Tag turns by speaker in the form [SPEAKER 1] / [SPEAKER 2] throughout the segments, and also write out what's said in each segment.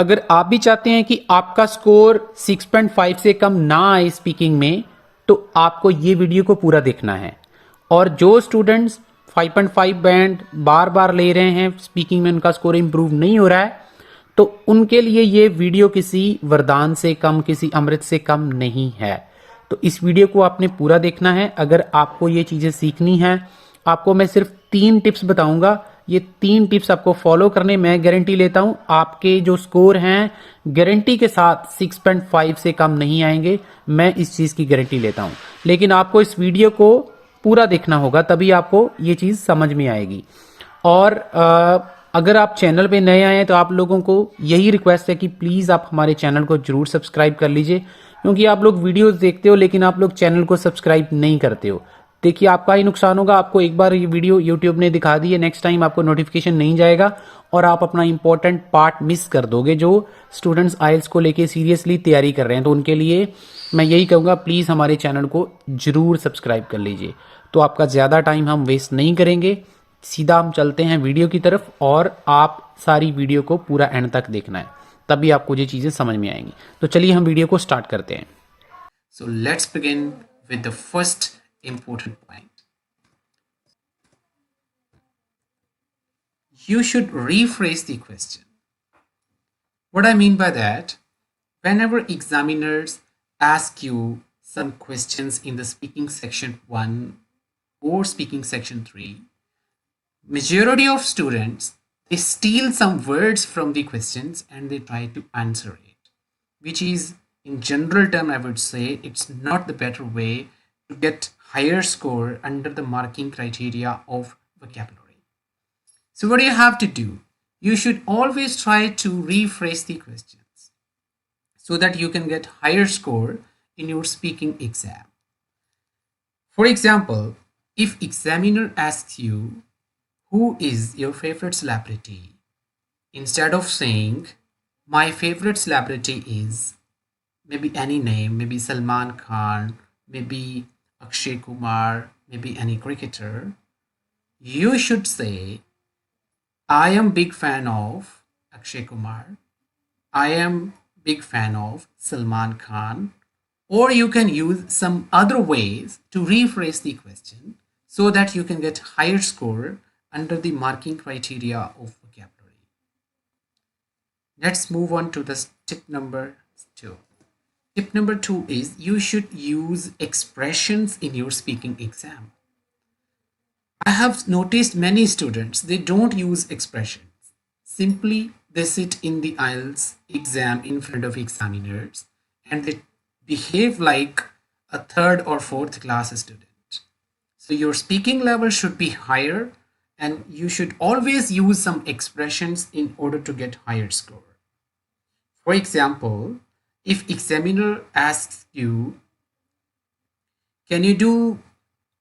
[SPEAKER 1] अगर आप भी चाहते हैं कि आपका स्कोर 6.5 से कम ना आए स्पीकिंग में, तो आपको ये वीडियो को पूरा देखना है। और जो स्टूडेंट्स 5.5 बैंड बार बार ले रहे हैं, स्पीकिंग में उनका स्कोर इंप्रूव नहीं हो रहा है, तो उनके लिए ये वीडियो किसी वरदान से कम, किसी अमृत से कम नहीं है। तो इस वीडियो को आपने पूरा देखना है। अगर आपको ये चीज़ें सीखनी है, आपको मैं सिर्फ 3 टिप्स बताऊंगा। ये 3 टिप्स आपको फॉलो करने, मैं गारंटी लेता हूं आपके जो स्कोर हैं गारंटी के साथ 6.5 से कम नहीं आएंगे। मैं इस चीज़ की गारंटी लेता हूं। लेकिन आपको इस वीडियो को पूरा देखना होगा, तभी आपको ये चीज़ समझ में आएगी। और अगर आप चैनल पे नए आए हैं तो आप लोगों को यही रिक्वेस्ट है कि प्लीज़ आप हमारे चैनल को जरूर सब्सक्राइब कर लीजिए, क्योंकि आप लोग वीडियोस देखते हो लेकिन आप लोग चैनल को सब्सक्राइब नहीं करते हो। देखिए, आपका ही नुकसान होगा। आपको एक बार ये वीडियो यूट्यूब ने दिखा दी है, नेक्स्ट टाइम आपको नोटिफिकेशन नहीं जाएगा और आप अपना इंपॉर्टेंट पार्ट मिस कर दोगे। जो स्टूडेंट्स आइल्स को लेके सीरियसली तैयारी कर रहे हैं, तो उनके लिए मैं यही कहूँगा, प्लीज़ हमारे चैनल को जरूर सब्सक्राइब कर लीजिए। तो आपका ज़्यादा टाइम हम वेस्ट नहीं करेंगे, सीधा हम चलते हैं वीडियो की तरफ। और आप सारी वीडियो को पूरा एंड तक देखना है, तभी आपको ये चीज़ें समझ में आएंगी। तो चलिए हम वीडियो को स्टार्ट करते हैं।
[SPEAKER 2] So let's begin with the first important point. You should rephrase the question. What I mean by that, whenever examiners ask you some questions in the speaking section 1 or speaking section 3, majority of students, they steal some words from the questions and they try to answer it, which is, in general term, I would say it's not the better way to get higher score under the marking criteria of vocabulary. So what do you have to do? You should always try to rephrase the questions so that you can get higher score in your speaking exam. For example, if examiner asks you, who is your favorite celebrity? Instead of saying, my favorite celebrity is maybe any name, maybe Salman Khan, maybe Akshay Kumar, maybe any cricketer, you should say, I am big fan of Akshay Kumar, I am big fan of Salman Khan, or you can use some other ways to rephrase the question so that you can get higher score under the marking criteria of vocabulary. Let's move on to the tip number 2. Tip number 2 is you should use expressions in your speaking exam. I have noticed many students, they don't use expressions. Simply, they sit in the IELTS exam in front of examiners and they behave like a 3rd or 4th class student. So your speaking level should be higher and you should always use some expressions in order to get higher score. For example, if examiner asks you, can you do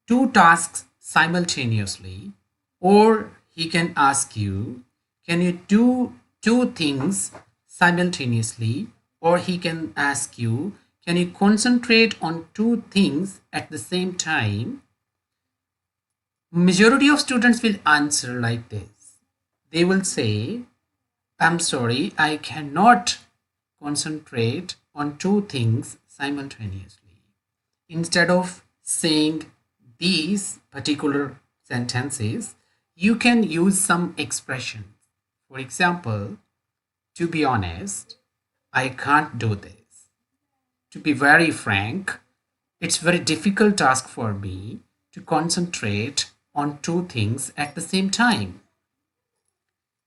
[SPEAKER 2] 2 tasks simultaneously? Or he can ask you, can you do 2 things simultaneously? Or he can ask you, can you concentrate on 2 things at the same time? Majority of students will answer like this. They will say, I'm sorry, I cannot concentrate on 2 things simultaneously. Instead of saying these particular sentences, you can use some expressions. For example, to be honest, I can't do this. To be very frank, it's very difficult task for me to concentrate on 2 things at the same time.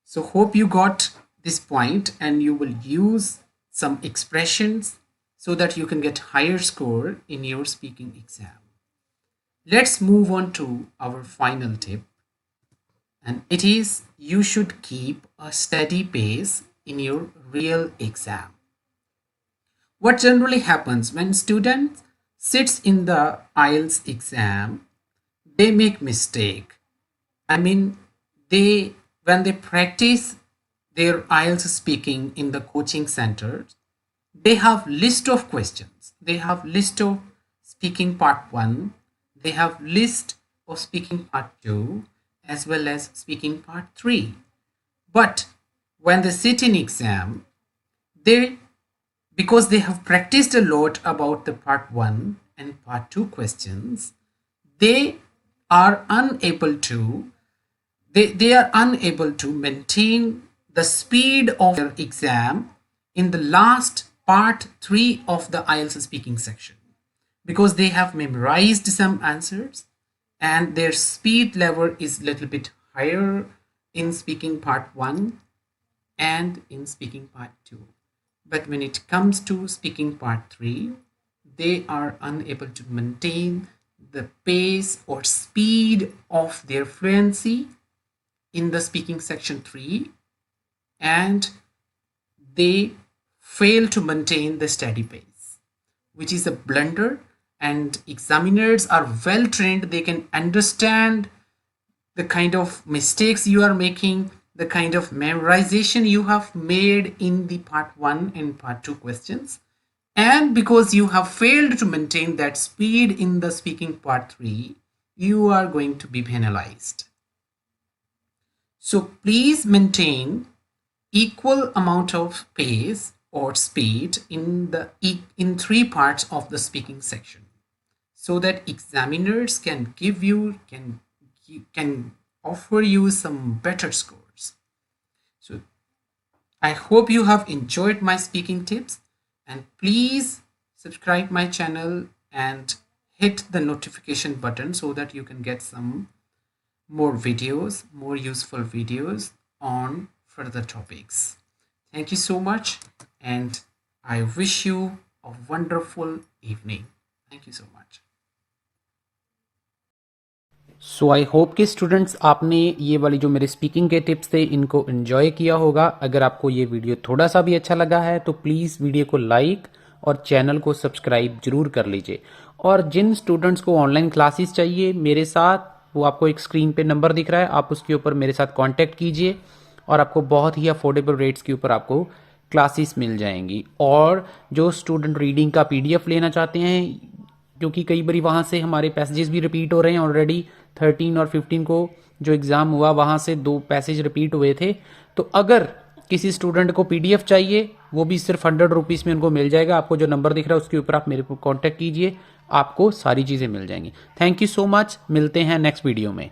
[SPEAKER 2] So hope you got this point and you will use some expressions so that you can get higher score in your speaking exam. Let's move on to our final tip, and it is you should keep a steady pace in your real exam. What generally happens when students sits in the IELTS exam, they make mistake. I mean, when they practice their IELTS speaking in the coaching centers, they have list of questions. They have list of speaking part 1. They have list of speaking part 2 as well as speaking part 3. But when they sit in exam, they, because they have practiced a lot about the part 1 and part 2 questions, they are unable to they are unable to maintain the speed of their exam in the last part 3 of the IELTS speaking section, because they have memorized some answers and their speed level is a little bit higher in speaking part 1 and in speaking part 2. But when it comes to speaking part 3, they are unable to maintain the pace or speed of their fluency in the speaking section 3, and they fail to maintain the steady pace, which is a blunder. And examiners are well trained, they can understand the kind of mistakes you are making, the kind of memorization you have made in the part 1 and part 2 questions, and because you have failed to maintain that speed in the speaking part 3, you are going to be penalized. So please maintain equal amount of pace or speed in 3 parts of the speaking section, so that examiners can offer you some better scores. So I hope you have enjoyed my speaking tips, and please subscribe my channel and hit the notification button so that you can get some more videos, more useful videos on further topics. Thank you so much, and I wish you a wonderful evening. Thank you so much.
[SPEAKER 1] So I hope कि students आपने ये वाली जो मेरे speaking के tips थे इनको enjoy किया होगा। अगर आपको ये वीडियो थोड़ा सा भी अच्छा लगा है तो प्लीज़ वीडियो को लाइक और चैनल को सब्सक्राइब जरूर कर लीजिए। और जिन स्टूडेंट्स को ऑनलाइन क्लासेस चाहिए मेरे साथ, वो आपको एक स्क्रीन पे नंबर दिख रहा है, आप उसके ऊपर मेरे साथ कांटेक्ट कीजिए और आपको बहुत ही अफोर्डेबल रेट्स के ऊपर आपको क्लासेस मिल जाएंगी। और जो स्टूडेंट रीडिंग का PDF लेना चाहते हैं, क्योंकि कई बार वहाँ से हमारे पैसेजेस भी रिपीट हो रहे हैं, ऑलरेडी 13 और 15 को जो एग्ज़ाम हुआ वहाँ से 2 पैसेज रिपीट हुए थे। तो अगर किसी स्टूडेंट को PDF चाहिए, वो भी सिर्फ 100 रुपीज़ में उनको मिल जाएगा। आपको जो नंबर दिख रहा है उसके ऊपर आप मेरे को कॉन्टैक्ट कीजिए, आपको सारी चीज़ें मिल जाएंगी। थैंक यू सो मच, मिलते हैं नेक्स्ट वीडियो में।